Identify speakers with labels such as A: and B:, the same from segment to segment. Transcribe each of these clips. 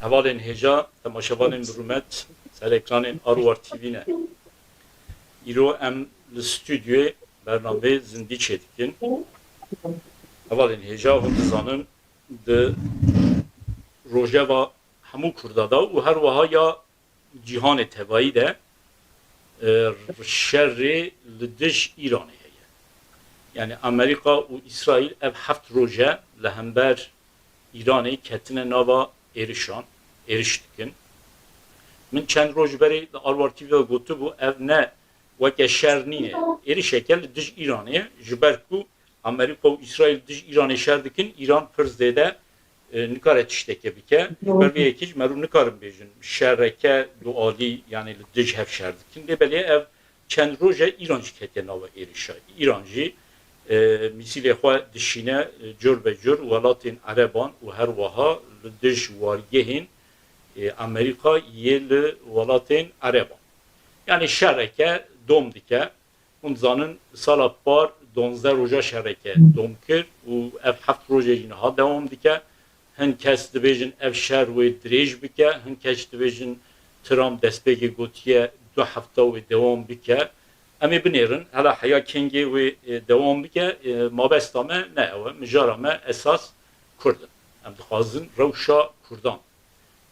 A: Hevalên hêja temaşevanên bi rûmet ser ekranên Arwar TV ne. Îro em li stûdyoyê bername zindî çêdikin. Hevalên hêja hûn dizanin di rojeva hemû Kurda da û her wiha ya cîhanê tevayî de şerrê li dij Îranê heye. Yani Amerika û İsraîl ev heft roje li hember İranê ketine nava êrişan, êriş dikin. Min çend roj berê li Arwar TV de gotibû ev ne weke şer nîne. Êrişeke li dij Îranê ji ber ku Amerika û İsraîl dij Îranê şer dikin, İran pir zêde nikare tişteke bike. Ji ber vê yekî ji me rû nikarin bêjin şerreke du alî yani li dij hev şer dikin. Lê belê ev çend roje İran jî ketiye nava êrişa. İran jî misîlê xwe dişîne cur be cur welatên Ereban û her wiha li dij wargehên Amerika yê li welatên Ereban. Yani şerreke dom dike. Hûn zanin sala par 12 roja şerreke dom kir û ev heft rojê jî niha dewam dike. Hin kes dibêjin ev şer wê dirêj bike, hin kes dibêjin Trump destpêkê gotiye 2 hefta wê dewam bike. Em ê binêrin hela heya kengê wê dewam bike mabesta me ne ew e mijara me esas Kurd in. Em dixwazin rewşa Kurdan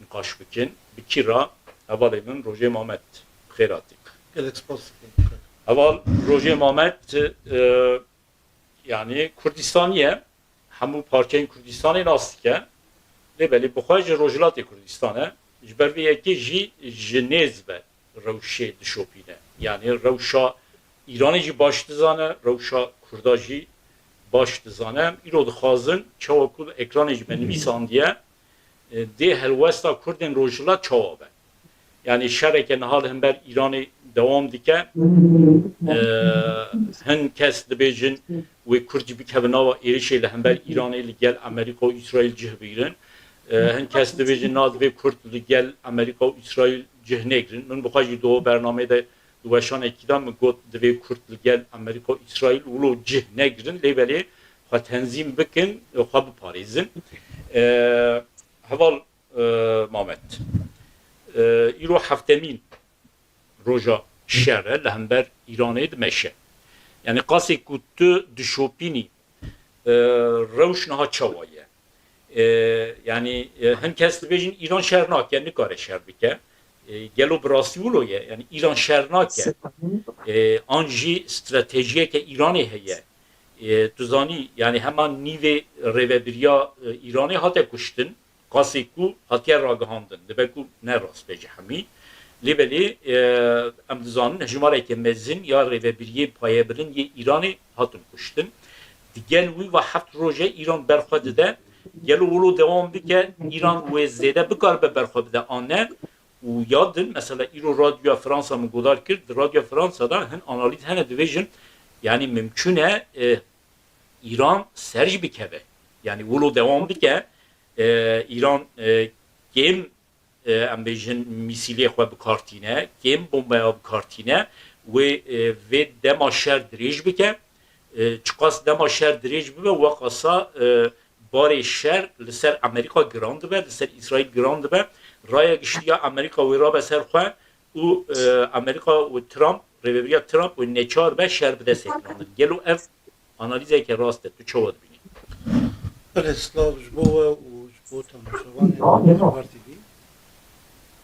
A: nikaş bikin. Bi kîra hevalê min Rojê Mamet xêr hatî.
B: Gelek spas.
A: Heval Rojê Mamet yani Kurdistaniye hemû parçeyên Kurdistanê nas dike. Lê belê bixwe ji Rojhilatê Kurdistanê ji ber vê yekê jî ji nêz ve rewşê dişopîne. Yani rewşa İranê jî baş dizane, rewşa Kurda jî baş dizane. Îro dixwazin çawa ku ekranê jî me nivîsandiye dê helwesta Kurdên Rojhilat çawa be. Yani şereke nihal hember İranê dewam dike. Hin kes dibêjin wê Kurd jî bikeve nava êrişê li hember İranê li gel Amerika û İsraîl cih bigrin. Hin kes dibêjin na divê Kurd li gel Amerika û İsraîl cih negirin. Min bixwe jî do bernamê de di weşanekî de min got divê Kurd li gel Amerika û İsraîl wilo cih negirin. Lê belê xwe tenzîm bikin, xwe biparêzin. Heval Mamet. Îro heftemîn roja şer e li hember İranê dimeşe. Yani qasê ku tu dişopînî rewş niha çawa ye. Yani hin kes dibêjin İran şer nake, nikare şer bike. Gelo bi rastî wilo ye. Yani İran şer nake. An jî stratejiyeke İranê heye. Tu zanî yani heman nîvê rêvebiriya İranê hate kuştin. Qasê ku hatiye ragihandin. Dibe ku ne rast be ji hemî. Lê belê em dizanin hejmareke mezin ya rêvebiriyê payebirin yê İranê hatin kuştin. Di gel wî ve heft roje İran berxwe dide. Gelo wilo dewam bike İran wê zêde bikar be berxwe bide ane. û yadin mesela îro Radyoya Fransa min godar kir. Di Radyoya Fransa'da hin analîz hene dibêjin yani mümkün e İran serj bikeve. Yani wilo dewam bike İran gêm em bêjin misîlê xwe bikartîne, gêm bombaya bikartîne wê vê dema şer dirêj bike. Çiqas dema şer dirêj bibe we qasa barê şer li ser Amerîka giran dibe, li ser İsraîl giran dibe. Raya giştiya Amerîka wê rabe ser xwe û Amerîka û Trump, rêveberiya Trump wê neçar be şer bide sekinandin. Gelo ev analîzeke rast e tu çawa dibînî?
B: Belê slav ji bo we û ji bo temaşevanên Arwar TV.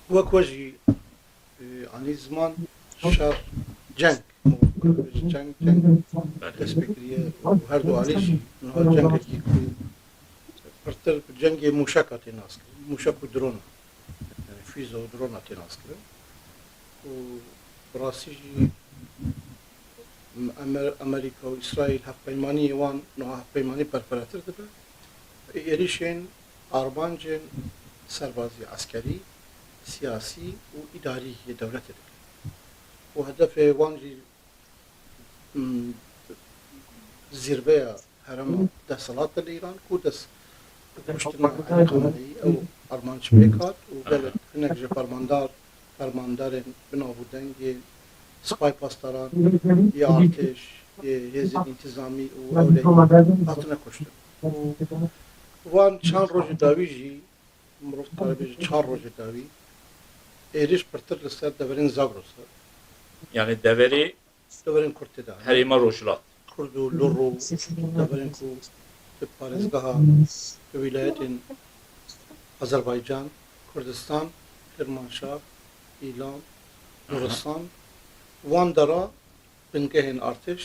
B: Wek we jî anî ziman şer ceng ceng destpêkiriye û her du alî jî niha cengekî ku pirtir bi cengê mûşeka tê nas kirin. Mûşek û drona. Yani füze û drona tê nas kirin. û bi rastî jî Amerika û İsraîl hevpeymaniyê wan niha hevpeymanî perperetir dibe. Êrişên armancên serbazî eskerî, siyasî û îdarî yê dewletê dikin. û hedefê wan jî zirveya herema desthilatê li Îran ku dest kuştina Xameneî ew armanc pêk hat û gelek hinek ji fermandarên binavû dengê spay pastaran yê artêş yê hêzên întîzamî û ewlehî hatine kuştin. Wan çand rojê dawî jî مروف قرابيج 4 روز داوی ایریش پرتر لسر دورین زاگروس
A: Yani deveri
B: دورین کرد دا
A: herima rojlat.
B: کرد و لورو دورین کو پارێزگەها ویلایەتین ئەزەربایجان کوردستان کرمانشاه ئیلام کوردستان وان دەرا بنگەهێن ئارتش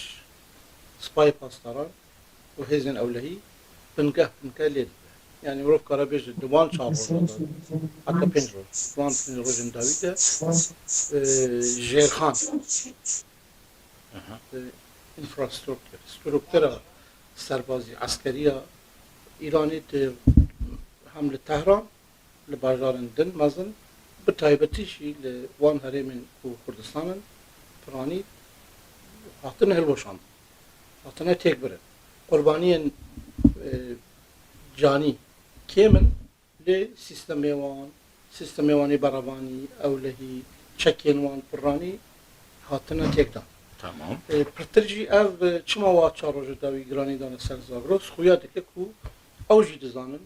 B: سپای پاسداران و هێزن ئەولەهی بنگە لێ يعني مرۆڤ کارە بێژێت دوان 4 ڕۆژ حتا 5 ڕۆژ دوان 5 ڕۆژن داویدە ژێرخان infrastruktüra سربازی عسکریه ایرانی هم ل تهران ل بازارن دن مزن به تایبەتیشی ل وان هەرێمن و کوردستانن فرانی هاتنە هەڵوەشان هاتنە تێک برن قوربانیên جانی کێمن لێ سیستەمێوانی بەڕەوانی ئەولەهی چەکێن وان پڕانی هاتنە تێکدان
A: Tamam.
B: پرترجی ev çima wa 4 roja dawî giranî dane ser Zagros xuya dike ku ew jî dizanin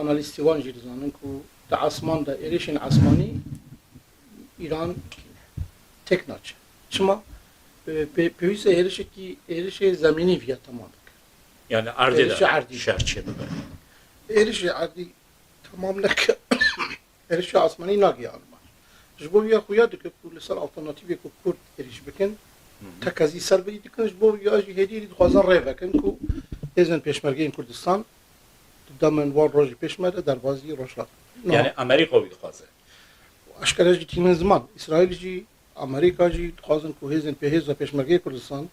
B: analîstî wan jî dizanin ku di asman da êrişên asmanî İran tek naçe. Çima pêwîst e êrişê zemînî viya tamam dike.
A: Yani ardê
B: Êrişê erdî.
A: şerçe bibe.
B: Êrişê erdî tamam neke êrişê asmanî nagiya alma. Ji bo vîya xuya dike ku li ser alternatîvê ku Kurd êriş bikin تکازی سر بدید کنش با یاجی هدیری خوازن ری بکن کو هزن پیشمرگی کردستان دامن وار روزی پیشمرده در بازی روشات.
A: Yani Amerika uygulazı.
B: اشکالش تیم زمان اسرائیل جی امریکا جی خوازن کو هزن پیشمرگی کردستان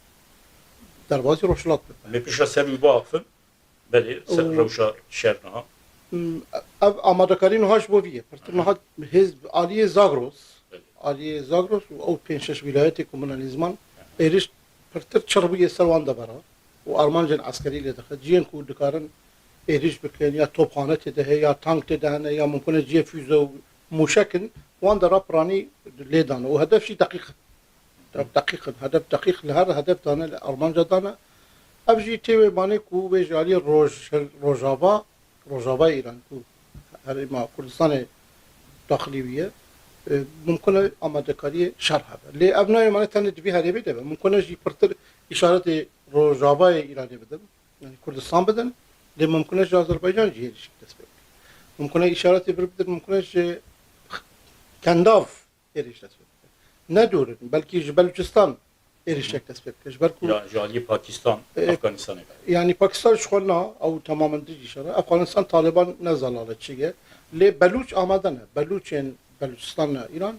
B: در بازی روشات بده.
A: Mepişa ser mübafın. Beli revşa şernaha.
B: اب آماده کاری نهاش بویه. پرتر نهاد حزب عالی زاگروس. عالی زاگروس و او 5-6 ولایت کمونالیزمان ایریش پرتر چربیه سروان دبره و آرمانجن عسکری لیدخه جین کو دکارن ایریش بکن یا توپخانه تده یا تانک تده یا ممکنه جی فیوزه و موشکن وان در پرانی لیدانه و هدف شی دقیق هدف دقیق لهر هدف دانه آرمانجا دانه ابجی تیوی بانه کو به جالی روجاوا ایران کو هر ما کردستان داخلیه ممکنه آماده کاری شرح بده. لی ابنای من تنه دوی هری بده. ممکنه جی پرتر اشارت روجاوای ایرانی بدن. یعنی کردستان بدن. لی ممکنه جی آذربایجان جیهش دست بده. ممکنه اشارت بدن. ممکنه جی کنداف ایرش دست بده. ندورن. بلکه جی بلوچستان ایرش دست بده.
A: جالی پاکستان، افغانستان.
B: یعنی پاکستان شخونا او تماما دیجی شده. افغانستان طالبان نزالالت چیه. لی بلوچ آماده نه. بلوچین بلوچستان ایران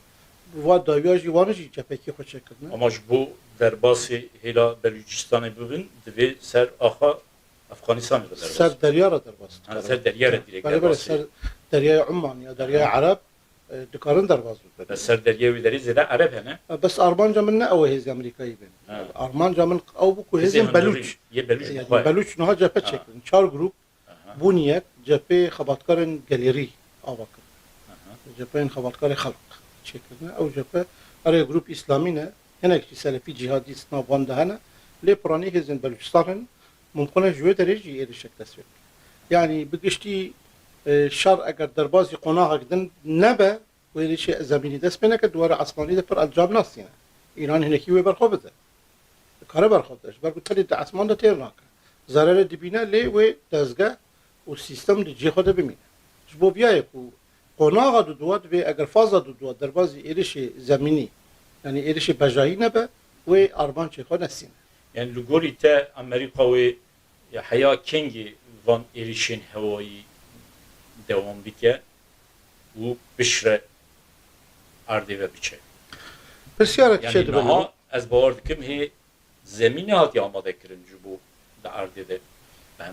B: و داویاجی وانجی جپکی خوشه کردن.
A: Ama bu derbasi hela Belucistan'ı bugün ve ser aha Afganistan'ı da derbasi.
B: سر دریا را در باز.
A: Ser derya direkt
B: بله بله سر دریای عمان یا دریای عرب دکارن در باز بود.
A: Ser derya üyeleri zede Arap hene.
B: بس آرمانجا من نه او هیز امریکایی بین. آرمانجا من او بکو هیزم بلوچ.
A: Ye Beluç.
B: یعنی بلوچ نه جپه چکن. 4 گروپ بونیت جپه خباتکارن گلیری آواکر. جپه خباتکار خلق چکن. او جپه اره گروپ اسلامی نه. هنگ چی سلفی جهادیست نابان دهنه. لی پرانی هیزن بلوچستان ممکنه جوه درجی ایرشک تصویر. یعنی بگشتی شر اگر در بازی قناع کردن نبه و ایرش زمینی دست بینه که دواره عثمانی ده پر الجاب نستینه. ایران هنکی و برخواب ده. کاره برخواب داشت. برگو تلی ده عثمان ده تیر ناکه. ضرر دبینه لی و دزگه و سیستم ده جی خود بمینه. جبو بیایه که قناع دو دواد و اگر فازا دو دواد در بازی ایرش زمینی yani erişi bajayı ne be ve arman çekha nesine.
A: Yani Lugori te Amerika ve haya kengi van erişin havayı devam bike bu bişre ardı ve biçe.
B: Persiyara
A: Yani
B: şey de böyle.
A: naha az bavar dikim he zemini hati amade kirin bu da ardı de.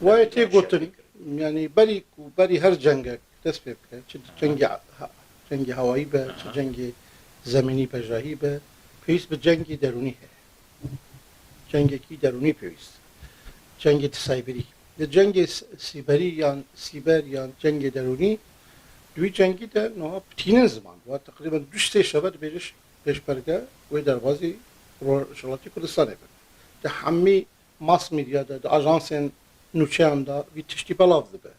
B: Ve te gotun yani bari her cenge tesbih ke. Cengi havayı be, cengi زمینی پژاهی به پیوست به جنگی درونی هست. جنگی کی درونی پیوست. جنگ سایبری. جنگ سیبری یا سیبر یا جنگ درونی دوی جنگی در نه پتین زمان و تقریبا 2 شبه پیش برگه و دروازی روشلاتی کردستانه بود. ده همی ماس میدیا ده آژانسن نوچه‌ام ده وی تشتی بلاف ده.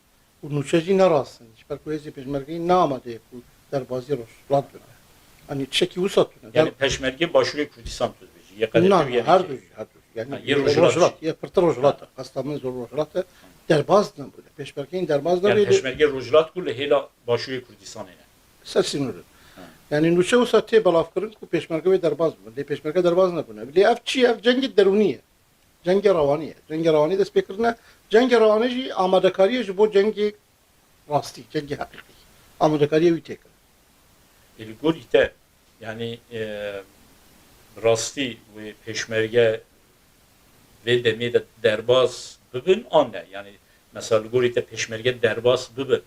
B: و نوچجی نراستن پر کو هزی پشمرگی ناماده کو در بازی رولات بنا یعنی چکی وسطونه
A: Yani peşmerge başvuruyor Kürdistan tüzbeci. Ya kadar
B: نه
A: bir yer
B: هر
A: iki.
B: دوی یعنی
A: یه رجلات.
B: یه پرتر رجلات قصد زور رجلات در باز نبوده پشمرگی در باز
A: Yani
B: نبوده
A: peşmerge rojlat kule hela başvuruyor Kürdistan'a.
B: سرسینور یعنی نوچه وسطی بلاف کردن کو پشمرگی در باز بود لی پشمرگی در باز نبونه لی اف چی اف جنگ درونیه جنگ روانیه جنگ روانی دست بکرنه جنگ روانی جی آماده کاریه جو جنگ راستی جنگ حقیقی آماده کاریه وی تکر
A: Yani Goli'de yani rasti ve peşmerge ve demeye de derbaz bibin anne. Yani mesela Goli'de peşmerge derbaz bibin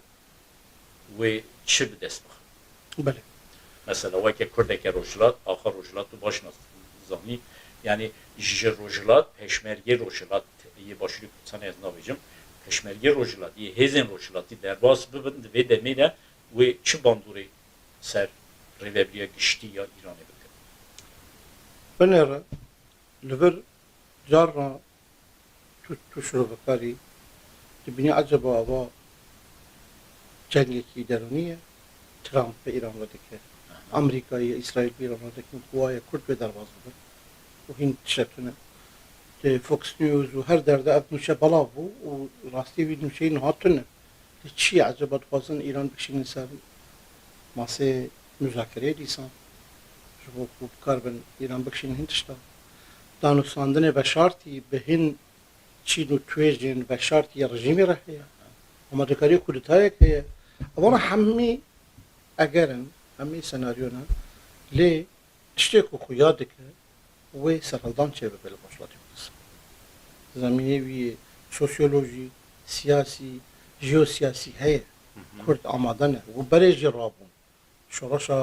A: ve çi bir dest bak.
B: بله
A: Mesela vake Kurdeke rojlat, ahar rojlat tu başına zani. Yani jije rojlat, peşmerge rojlat iyi başlıyor sana yazdığım. Peşmerge rojlat, iyi hezen rojlat, derbaz bibin ve demeye de ve çi banduri ser Revebria gişti ya İran'a bakın.
B: بنره لبر جارنا تشرو بكاري تبني عجبا و جنگی کی درونیه ترامپ به ایران را دکه امریکایی اسرائیل به ایران را دکه قوای کرد به درواز بود و هین تشتونه فوکس نیوز و هر درده اف نوشه بلا بو و راستی وی نوشه نهاتونه چی عجبا خوازن ایران بکشین سر ماسه مذاکره دیسان شبو خوب کار بن ایران بکشین هندشتا دانو ساندنه و شرطی به هن چین و تویجین و شرطی رژیمی رهیه اما دکاری کودتای که اولا همه اگرن همه سناریونا لی تشتیکو خویاده که و سرالدان چه به بله باشلاتی بودست زمینه وی سوسیولوژی سیاسی جیوسیاسی هیه کرد آمادنه و برای جی رابون شراشا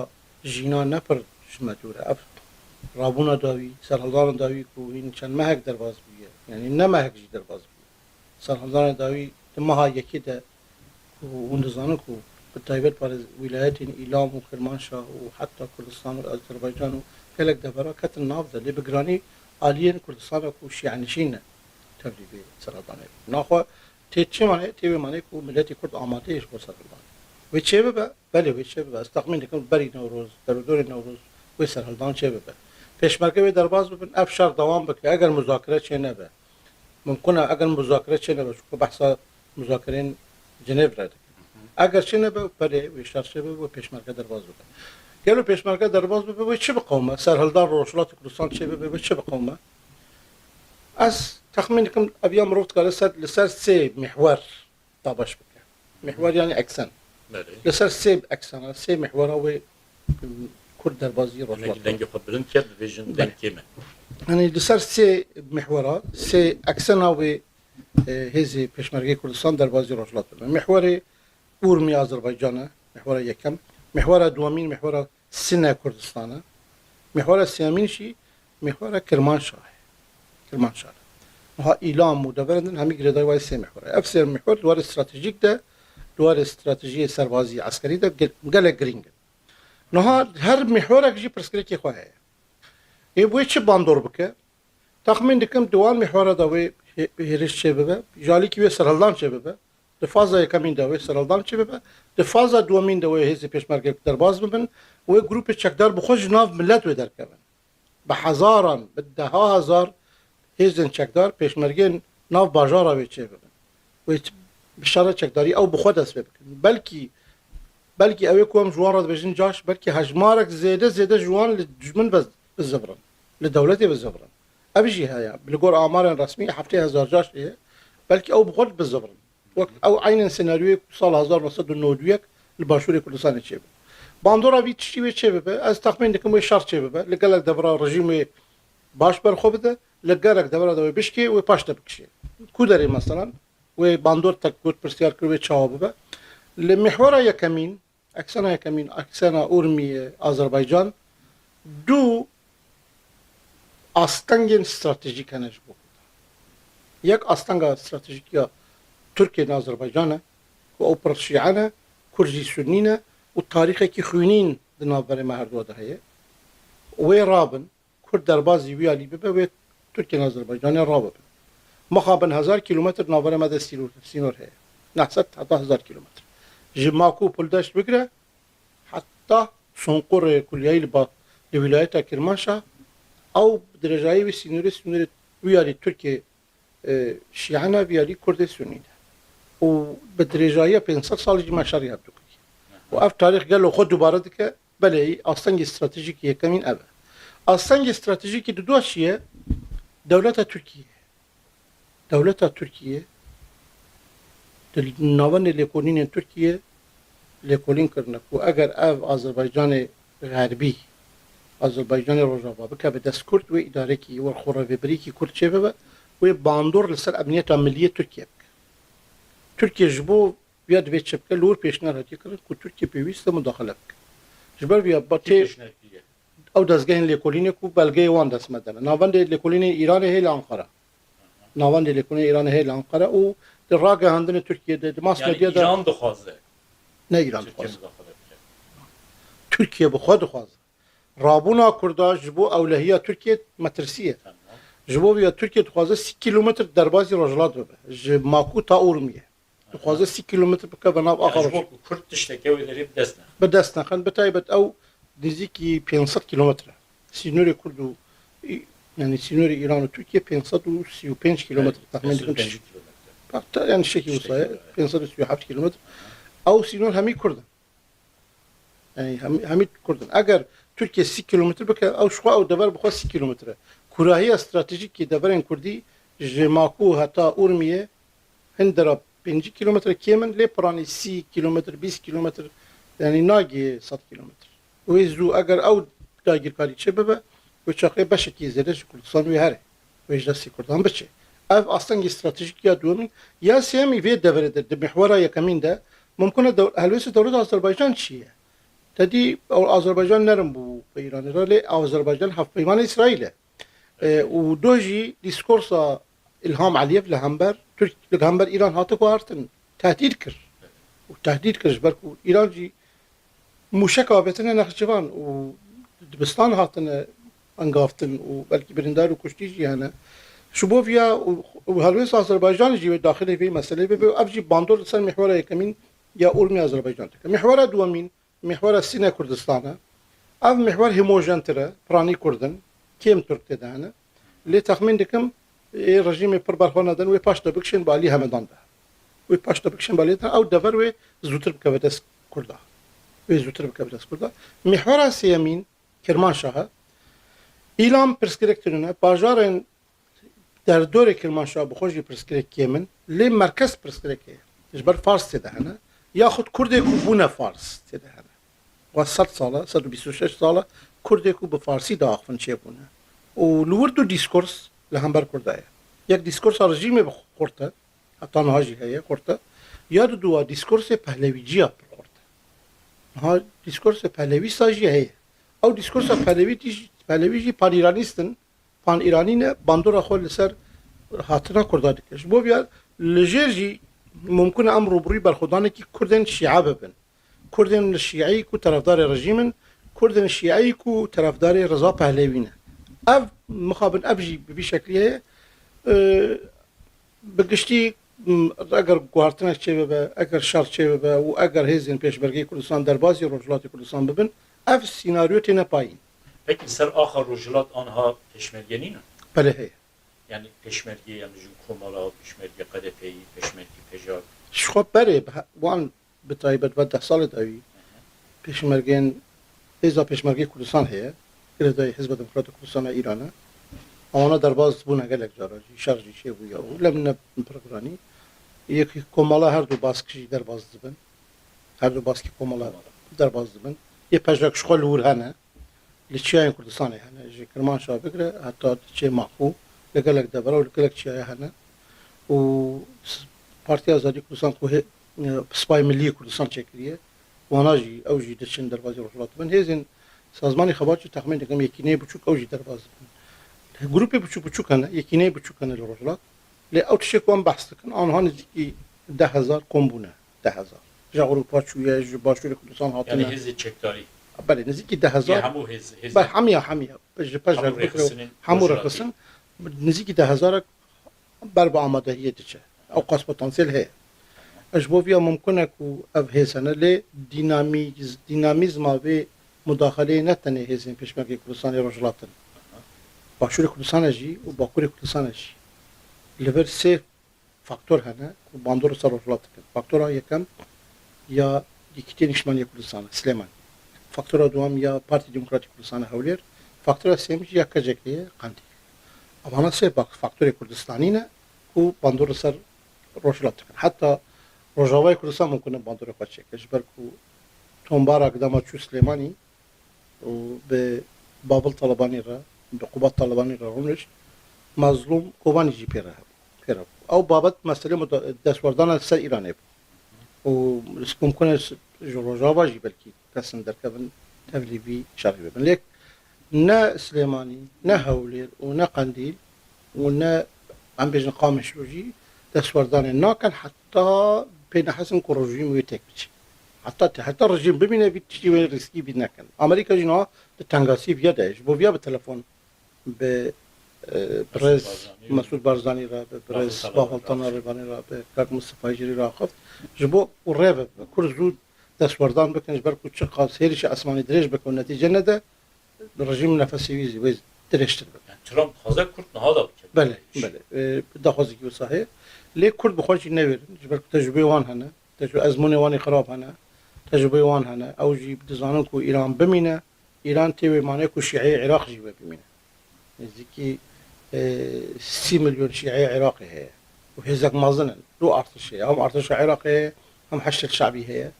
B: جینا نپر جمدوره اف رابونا داوی سرالدان داوی که این چند مهک در باز بیه یعنی نه مهک جی در باز بیه سرالدان داوی دمها یکی ده و نزانه که بالتایبت بر ولایت ایلام و کرمانشاه و حتی کردستان و آذربایجان و کلک دفرا کت ناف ده لی بگرانی آلین کردستان کو شیعنشینه تبلیغ سرالدانه ناخوا تیچه مانه تیوی مانه که ملتی کرد آماده ایش با سرالدان و چه ببه؟ بله و چه ببه استقمین دکن بری نوروز در دور نوروز و سرالدان چه ببه پیشمرکه و درباز ببین افشار دوام بکه اگر مذاکره چه نبه ممکنه اگر مذاکره چه نبه چون بحثا مذاکرین جنیو را دکن اگر چه نبه بله و شرچه ببه و پیشمرکه درباز ببه گلو پیشمرکه درباز ببه و چه بقومه سرهلدان روشلات کردستان چه ببه و چه بقومه از تخمین کم ابیام روفت که لسر سه محور طابش بکه محور یعنی اکسن
A: Böyle.
B: لسر سه اکسن سه محور و کرد دربازی روشلات
A: Denge kodların ki vision denk yeme.
B: يعني لسر سه محورات سه اكسنا و هذه پشمرگی کردستان در بازی روشلات محور اورمی آذربایجان محور یکم محور دومین محور سینه کردستان محور سیامین شی محور کرمانشاه ها ایلام و دبرندن همی گردای وای سه محور افسر محور دوار استراتژیک ده دوار استراتژی سربازی عسکری ده گله گرینگ نها هر محور اگجی پرسکری کی خواه ای بوی چه باندور بکه تخمین دکم دوال محور داوی هیرش چه ببه جالی کی سرالدان چه ببه دفازا یکمین داوی سرالدان چه ببه دفازا دومین داوی هزی پیشمرگی در باز ببن و گروپ چکدار بخوش ناف ملت و در کبن به هزاران به ده ها هزار هزن چکدار پیشمرگی ناف باجارا وی چه ببن و بشاره چکداری او بخود است بکن بلکی اوی کوم جوان را بجن جاش بلکی هجمارک زیده جوان لجمن بالزبرن لدولتي بالزبرن ابجي هيا بلقول آمار رسمية حفتي هزار جاش إيه بلكي أو بقول بالزبرن أو عين سيناريو صال هزار نصد النودويك الباشوري كل سنة شيبه باندورا بيت شيء شيبه از تخمين دكم شرط شيبه لقالك دبرا رجيم باش برخوبده لقالك دبرا دوي بشكي وباش تبكشي كودري مثلا وباندور تكوت برسيار كروي تشاوبه المحور يكمين أكسنا أورمي أذربيجان دو استنگین استراتژیک هنش بود. یک استنگ استراتژیک یا ترکیه و آذربایجان و اپراسیونه کرجی سنینه و تاریخی که خوینین دنابر مهردو دهیه و رابن کرد دربازی ویالی ببه و ترکیه و آذربایجان رابن مخابن 1000 کیلومتر نابر مده سینور هست نحست حتى 1000 كيلومتر جي ماكو بولداش بكرة حتى شنقر كلياي لولاية كرمانشاه أو بدرجاي سنوري ويالي تركيا شيعنا ويالي كردي سنية وبدرجاية 500 سال جي مشاريع بتوكي وأف تاريخ قالوا خد دوباره دكه بله أصلاً استراتيجية كمين أبا أصلاً استراتيجية دو أشياء دولة تركيا ناوان ليكونين تركيا ليكونين كرنك وأجر أف أذربيجان غربي أذربيجان روجافا بك بدست كرد وإداريكي والخرافي بريكي كرد شبابا وباندور لسر أبنية عملية تركيا تركيا جبو بياد بيت شبكة لور بيشنار هاتي كرن كو تركيا بيويست مداخلة بك جبر بياد باتي أو دزگاهن ليكوليني كو بلغي وان دست مدنه ناوان ليكوليني إيران هي لأنقرة ناوان ليكوليني إيران هي لأنقرة و الراجع عندنا تركيا ده ماسكة
A: يعني
B: دي
A: إيران دخوازه
B: نه إيران
A: تركيا
B: دخوازه
A: مداخله بکه
B: تركيا بخواد دخوازه رابونا كردا جبو أولهية تركيا مترسية
A: تمام
B: جبو بيا تركيا دخوازه 6 كيلومتر دربازي رجلات ببه ماكو تا أورمية دخوازه 6 كيلومتر بك بناب
A: يعني
B: آخر
A: جبو كرد تشتكي وذري بدسنا
B: بدست نخن بتايبت أو نزيكي 500 كيلومتر سينوري كردو يعني سينوري إيران وتركيا 535 كيلومتر تقريبا كنتش يعني شكل وصايا 537 كيلومتر أو سينور همي كردن يعني همي كردن أجر تركيا 6 كيلومتر بك أو شوا أو دبر بخوا 6 كيلومتر كراهية استراتيجية دبرين كردي جماكو هتا أورمية هندرا 5 كيلومتر كيمن لي براني 6 كيلومتر 20 كيلومتر يعني ناقي 100 كيلومتر ويزو أجر أو داقي كاري شبابه وشاقي بشكي زرش كردستان ويهره ويجلسي كردان بشي اف اصلا استراتيجية دومين يا سيامي في دبر محورها يا كمين ده ممكن هلوس دولة أذربيجان شيء تدي أو أذربيجان نرم بو بإيران رالي أو أذربيجان حف بيمان إسرائيل ودوجي ديسكورسا إلهام عليف لهمبر ترك لهمبر إيران هاتكو هارتن تهديد كر وتهديد كر جبركو إيران جي مشكا بيتنا نخشبان ودبستان هاتن انقافتن وبلكي برندار وكشتيجي هنا شبوفيا وهلويس أذربيجان جي داخلي في مسألة بي أبجي باندور لسر محورها يكمين يا أورمي أذربيجان تك محورها دوامين محورها سينا كردستان أف محور هيموجين ترى براني كردن كيم ترك تدانا اللي تخمين دكم رجيم بربرخوانا دن ويباش دبكشن بالي همدان ده ويباش دبكشن بالي ده أو دفر وي زوتر بكبدس كردا وزوتر بكبدس كردا محورها سيامين كرمانشاه ایلام پرسکرکترونه باجارن در دور کرمانشاه بخوشی پرسکرک کیمن لی مرکز پرسکرکه جبر فارس تده هنه یا خود کرده کو بونه فارس تده هنه و 100 ساله 126 ساله کرده کو به فارسی داخفن چه بونه و لوردو دیسکورس لهمبر کرده یک دیسکورس رژیم بخورته حتی نهاجی هیه خورته یا دو دیسکورس پهلوی جیا خورته ها دیسکورس پهلوی ساجی هیه او دیسکورس پهلوی جی پان ایرانیستن پان ایرانی باندورا خود لسر هاتنا کرده دکش بو بیا لجر جی ممکن امر بروی برخودانه کی کردن شیعه ببن کردن شیعی کو طرفدار رژیمن کردن شیعی کو طرفدار رضا پهلوی نه اف مخابن ابجی به شکلیه بگشتی اگر گوارتنه چه ببه اگر شرط چه ببه و اگر هزین پیشبرگی کردستان در بازی رجلات کردستان ببن اف سیناریو تینه پایین
A: Peki ser ahar rojlat anha peşmergenine?
B: بله هي
A: Yani peşmerge yani Komala, peşmerge Kadepeyi, peşmerge Pejar.
B: شخوب بره وان بتایبت و 10 سال داوی پیشمرگین ایزا پیشمرگی کردستان هست که دای حزب دموکرات کردستان ایرانه آنها در باز بونه گلک جاراجی شرجی چه بویا و لمن پرگرانی یکی کمالا هر دو باسکشی در باز دبن هر دو باسکی کمالا در باز دبن یه پجرک شخول ور هنه لچیای کردستان هنه جی کرمانشاه بگره حتی چه ماخو لگلک دبره و لگلک چیای هنه و پارتی آزادی کردستان که سپای ملی کردستان چکریه واناجی اوجی دشن در بازی رجلات بن هزین سازمانی خبرچی تخمین دکم یکینه بچوک اوجی در باز بن گروپی بچوک هنه یکینه بچوک هنه لرجلات لی اوتشه کم بحث کن آنها نزدیکی 10,000 کم بونه 10,000 جا اروپا چویه باشور کردستان هاتنه
A: Yani hezi çektari.
B: بله نزدیکی 10,000
A: Hamu hezi.
B: بله حمیه همو رخصن نزدیکی 10,000 بر با آمادهیه دیچه او قاس پتانسیل هست اجبوفيا ممكن كو اف هيسنا لي ديناميزما في مداخله نتنه هيزن بيشمكي كردستان رجلاتن باشور كردستان جي وباكور كردستان جي لبر سي فاكتور هنا باندور سر رجلاتن فاكتورا يكم يا ديكتين اشمالي كردستان سليمان فاكتورا دوام يا بارتي ديمقراطيك كردستان هولير فاكتورا سيمج يا كجكليه قاندي اما سي فاكتور كردستانينا و باندور سر رجلاتن حتى روجاوای کردستان ممکنه باندور خود شکلش برکو تنبارا قدام چو سلیمانی و به بابل طالبانی را به قوات طالبانی را رونش مظلوم کوبانی جی پیره او بابت مسئله دستوردان سر ایرانه بود و ممکنه روجاوا جی بلکی کسن در کبن تبلیغی شرعی ببن لیک نه سلیمانی نه هولیر و نه قندیل و نه عم بيجن قامش روجي دستوردان ناكن حتى بين حسن كو رجيم ويتك بيجي حتى الرجيم ببينه بيتشي وين ريسكي بينكن امريكا جينا تنغاسي بيداش بو بيا بالتليفون ب برز مسعود بارزاني را برز باغلطان ريباني را بكاك مصطفى جري را خف جبو وريب كل زود دستوردان بكن جبركو تشقا سيرش اسماني دريج بكون نتيجه نده الرجيم نفسي ويز دريشتر
A: ترامب خازه كرد نهادا
B: بله داخوزي كي صحيح ليه كرد بخوش نوير جبركو تجربه وان هنا تجربه ازمونه واني خراب هنا تجربه وان هنا او جي بدزانن كو ايران بمينه ايران تي معناه كو شيعي عراق جي بمينه نزيكي 6 مليون شيعي عراقي هي وهزك مازن لو ارتش هم ارتش عراقي هم حشد شعبي هي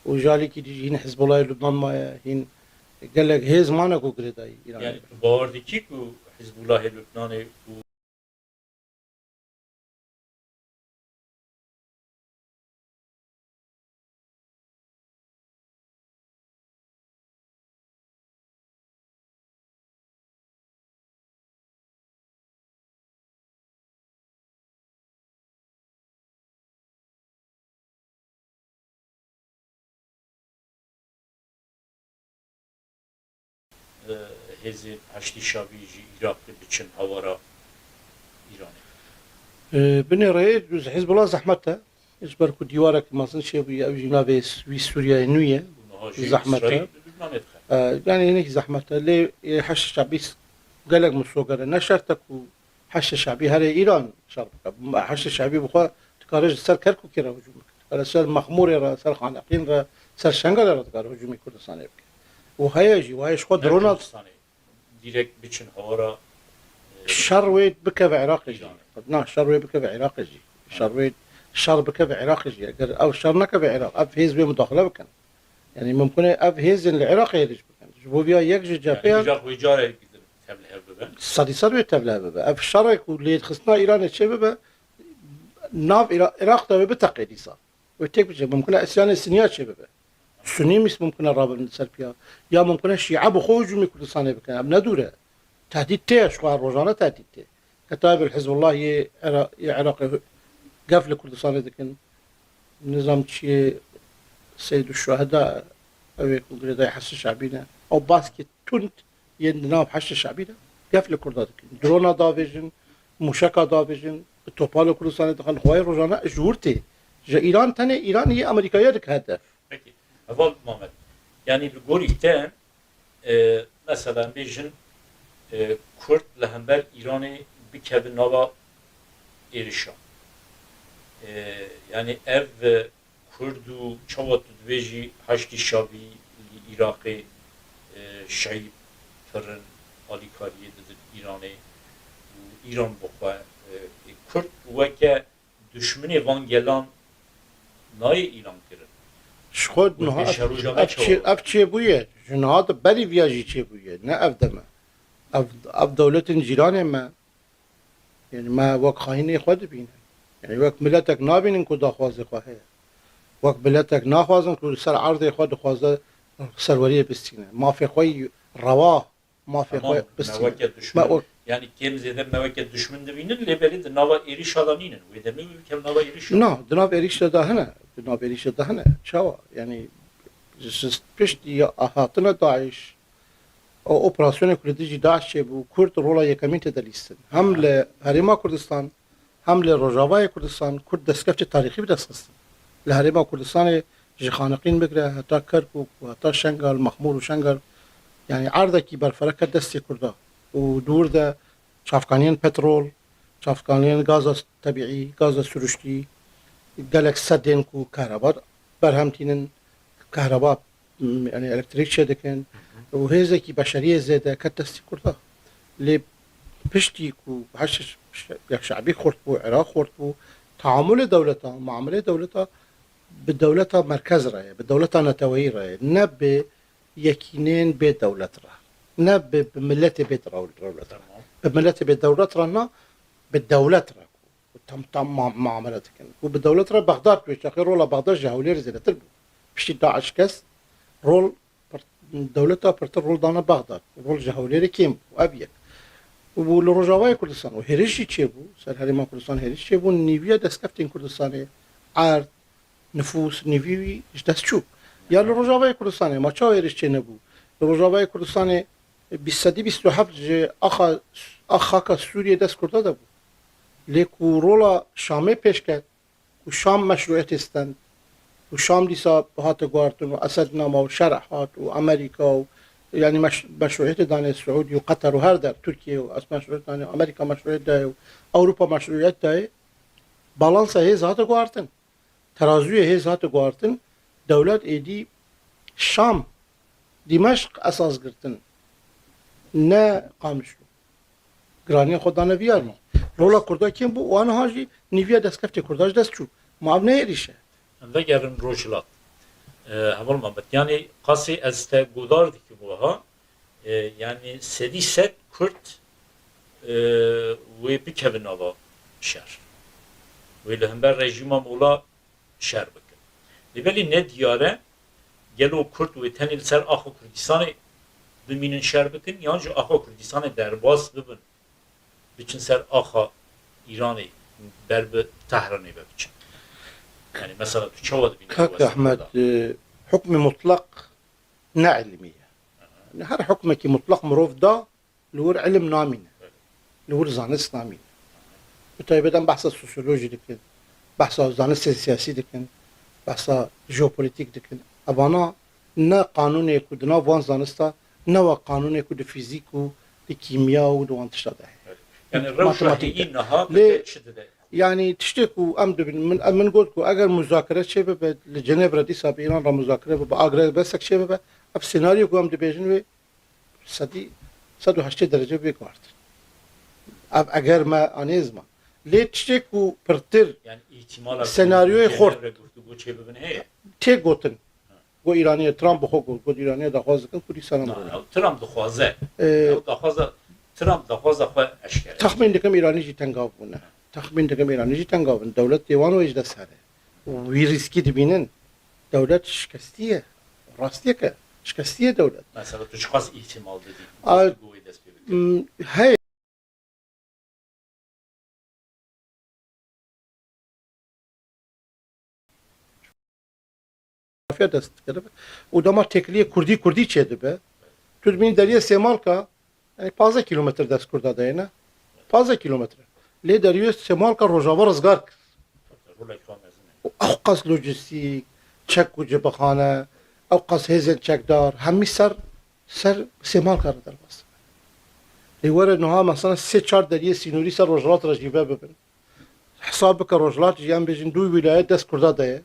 B: وجالي كي هنا حزب الله لبنان ما هين قال لك هيز ما نكو قريداي
A: يعني باوردكي كو حزب الله لبناني هزي هشتي شابي جي عراق بتشن هوارا ايراني
B: بني رأيت جزء حزب الله زحمتها إجباركو ديوارك مازن شيء بي أو جينا في سوريا نوية زحمتها يعني هناك زحمتها اللي حش شعبي قال لك مسوقة نشرتك وحش شعبي هذا إيران شربك حش شعبي بخوا تكارج سر كركو كيرا هجومك على سر مخمور را سر خانقين را سر شنغال را تكار هجومي كردستان يبكي وهيجي وهيش خد رونالد
A: ديريكت بتشن هوارا
B: شر ويد بكى بعراق جي نا شر ويد بكى بعراق جي شر ويد شر بكى بعراق جي او شر نكى بعراق اف هيز بمداخله بكن يعني ممكن اف هيز العراق يرج بكن جبو بيا يكجي جابيا
A: يعني العراق ويجاره تبلها ببا
B: صدي صدوي تبلها ببا اف شر اللي خصنا ايران الشباب ناف العراق تبع بتقيدي صار وتك ممكن اسيان السنيات شباب سني مش ممكن الرابع من سربيا يا ممكن الشيعة بخوج من كردستان بكن ابنا دوره تهديد تي اشوار روزانه تهديد تي كتاب الحزب الله يا عراقي قفل كردستان لكن نظام شيء سيد الشهداء او يقول يحس شعبينا او باسكت تونت ينام حش شعبينا قفل كردات درونا دافيجن مشكا دافيجن توبال كردستان دخل خوي روزانه جورتي جا ايران تاني ايران هي امريكا يدك هدف
A: أول محمد يعني بقولي تام مثلا بيجن كرد لهمبر إيراني بكاب نوا إيرشا يعني اف كردو چوات دویجی هشتی شابی عراقی شعیب فرن آلیکاریه دید ایرانه و ایران بخواه کرد وکه دشمن وانگلان نای ایران کرد
B: شخود نها اف چه بویه جنها دا بری ویاجی چه بویه نه اف دمه اف دولت جیران ما يعني ما وقت خايني خود بينا يعني وقت ملتك نابين كو داخوازي خواهي وقت ملتك ناخوازن كو سر عرضي خود خوازه سروريه بستينه ما في خوي رواه ما في خوي
A: بستينه يعني كم زيادة موقع دشمن دبينن لبلي دنوا إيريش هذانين وإذا مي كم نوا إيريش
B: نا دنوا إيريش ده هنا دنوا إيريش ده هنا شوا يعني جس بيشتي أهاتنا داعش او اوپراسیون کردیجی داعش بو کرد رولا یکمین تدلیستن هم لهریما کردستان هم لروجاوای کردستان کرد دستکفت تاریخی بدستن لهرێما کوردستانê ji xaneqîn bigire heta Kerkûk û heta Şengal Mexmûr û Şengal yani erdekî berfireke destê Kurda û dûr de çavkaniyên petrol, çavkaniyên gaza tebîî, gaza sürüştî, gelek sedên ku kehreba berhem tînin kehreba yani elektrîk çêdikin û hêzekî beşeriyê zêde ket destê Kurda. Lê piştî ku yekşebî xort bû, Iraq xort bû, taamülê dewleta, muamelê dewleta bi dewleta merkez re ye, bi dewleta neteweyî re ye, ne bi yekînên bê dewlet re, ne bi milletê bê dewlet re. Bi milletê bê dewlet re ne bi dewlet re tam muamele dikin. û bi dewlet re Bexdad pêşexî rola Bexdad ji Hewlêrê zêdetir bû. Piştî Daeş kes rol dewleta pirtir rol dana Bexdad. Rol ji Hewlêrê kêm bû, ev yek. û li Rojavayê Kurdistan û hêrîşî çêbû, ser herêma Kurdistan hêrîş çêbû, nîviya destkeftên Kurdistanê erd, nüfus, nîvî wî ji dest çû. Ya li Rojavayê Kurdistanê ma çawa hêrîş çê nebû? Li Rojavayê Kurdistanê 27 ji xaka Sûriyê dest Kurda de bû. Lê ku rola Şamê pêş ket û Şam meşruiyetê stend û Şam dîsa hate guhartin û Esednama û Şerh hat û Amerîka û yani meşruiyetê danê Suûdî û Qetar û her der Tirkiye û meşruiyet danê Amerîka meşruiyet daye û Ewropa meşruiyet daye balansa hêz hate guhartin. Teraziyê hêz hate guhartin dewlet êdî Şam Dîmeşq esas girtin ne Qamişlo. Giraniyê xwe dane viyarî. Rola Kurda kêm bû û aniha jî nîviya destkeftê Kurda ji dest çû. Ma ev ne êrîş e.
A: Vegerin Rojhilat. Heval Mehmet. Yani qasî ez te godar dikim wiha. Yani sedî sed Kurd wê bikevin ava şer. Wê li hember rejîma mola şer bikin. Li belî ne diyare gelo Kurd wê tenê li ser axa Kurdistanê bimînin şer bikin yan ji axa Kurdistanê derbas bibin. Biçin ser axa İranê ber bi Tehranê ve biçin. Yani mesela tu çawa dibînî
B: Kak Ahmed hukmê mutlaq ne ilmî ye. Yani her hukmekî mutlaq mirov da li wir ilim namîne. Li wir zanist namîne. Bi taybeten behsa sosyolojî dikin, behsa zanistê siyasî dikin, behsa jeopolitîk dikin. Evana ne qanûnê ku di nav van zanista ne wa qanûnê ku di fîzîk û di kîmya û di wan tişta de heye.
A: Yani rewşa heyî niha
B: Lê-
A: çi dide.
B: Yani tiştê ku em dibin min got ku eger muzakere çê bibe li Cenevre dîsa bi Îran re muzakere bibe agre besek çê bibe ev senaryo ku em dibêjin wê 180 derece bê guhartin. Ev eger me anêzma. Lê tiştê ku pirtir
A: Yani ihtimala
B: Senaryoyu xort.
A: Bu çebebin heye.
B: tê gotin got Îraniye Trump bi xwe got Îraniye daxwaz dikin Kurdistanê
A: Na,
B: bibe.
A: Trump dixwaze. Trump dixwaze xwe eşkere.
B: Taxmîn dikim Îranî jî tengav bûne. Taxmîn dikim Îranî jî tengav bin. Dewlet dêwan wê ji dest here. Wî riskî dibînin. Dewlet şikestî ye. Rastiyek e. Şikestî ye dewlet.
A: Mesela tu çıkas ihtimal dedi.
B: Ay-
A: Bu dest bebek.
B: Heye dest kiribe. û dema tekliye Kurdî çê dibe. Tu dibînî deriyê Sêmalka yani 15 kilometre dest Kurda dayene. 15 kilometre. Lê deriyê Sêmalka Rojava rizgar kir.
A: Rolek famezine.
B: Ew qas lojîstîk, çek û cibixane, ew qas hêzên çekdar, hemî ser Sêmalka re derbas. Lê were niha mesela 3-4 deriyê sînorî ser Rojhilat re jî ve bibin. Hesab bike Rojhilat jî em bêjin 2 wîlayet dest Kurda daye.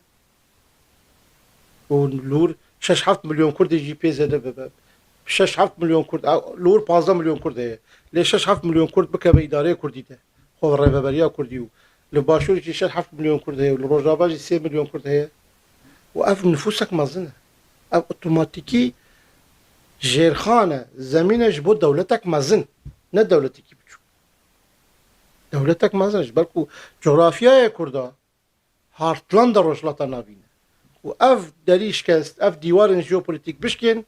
B: û lûr 6-7 milyon Kurdê jî pê zêde bibe. 6-7 milyon Kurd, lûr 15 milyon Kurd heye. Lê 6-7 milyon Kurd bikeve îdareyê Kurdî de. Xwe rêveberiya Kurdî û li Başûrê jî 6-7 milyon Kurd heye û li Rojava jî 3 milyon Kurd heye. û ev nüfusek mezin e. Ev otomatîkî jêrxan e, zemîn e ji bo dewletek mezin, ne dewletekî biçûk. Dewletek mezin e ji ber ku coğrafyayê Kurda hartlan da Rojhilata navîne. û ev derî şikest, ev dîwarên jeopolitîk bişkên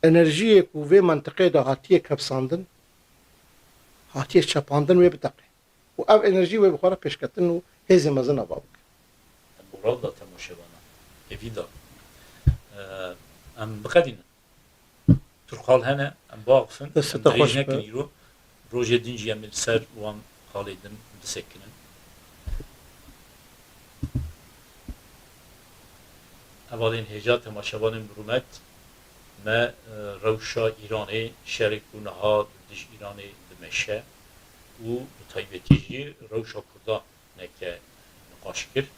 B: enerjiyê ku vê mentiqê de hatiye kepsandin, hatiye çepandin wê biteqe. û ev enerjî wê bi xwe re pêşketin û hêzên mezin ava bikin.
A: Moral da temoşevana. Evida. Em bixedînin. Turxal hene em baqfin.
B: Dest te xweş be.
A: nekin îro. Rojê din jî em li ser wan xalê din bisekinin. اولین هجا تماشاوان برومت ما روشا ایرانی شرک و نهاد دش ایرانی دمشه و بطایبتی جی روشا کردا نکه نقاش کرد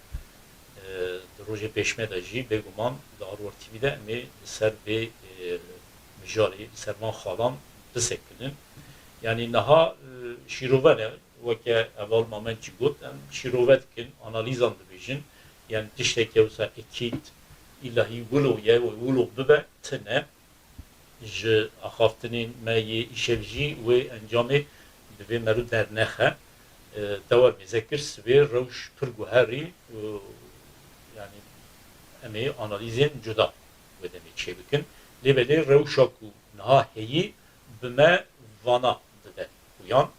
A: در روژ پیشمه دا جی بگومان دا آرور تیوی ده امی سر به مجاری سرمان خالان بسکنن yani naha şirove ne veke eval moment çi got em şirove dikin analizan dibêjin yani tiştekê wisa ekît ilahi wilo ye ve wilo bibe tune ji axaftinên me yê îşev jî wê encamê divê meru dernexe dewar mêzekir sivê rewş pir guherî yani em ê analîzên cuda wê demê çê bikin lê belê rewşa ku niha heyî bi me vana dide uyan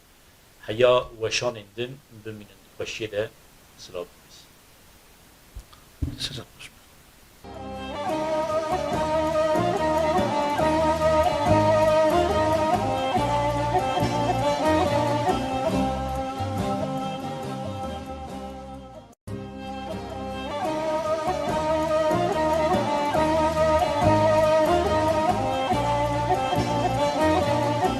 A: heya weşanên din bimînin xweşiyê de silav bibîs.
B: Selam.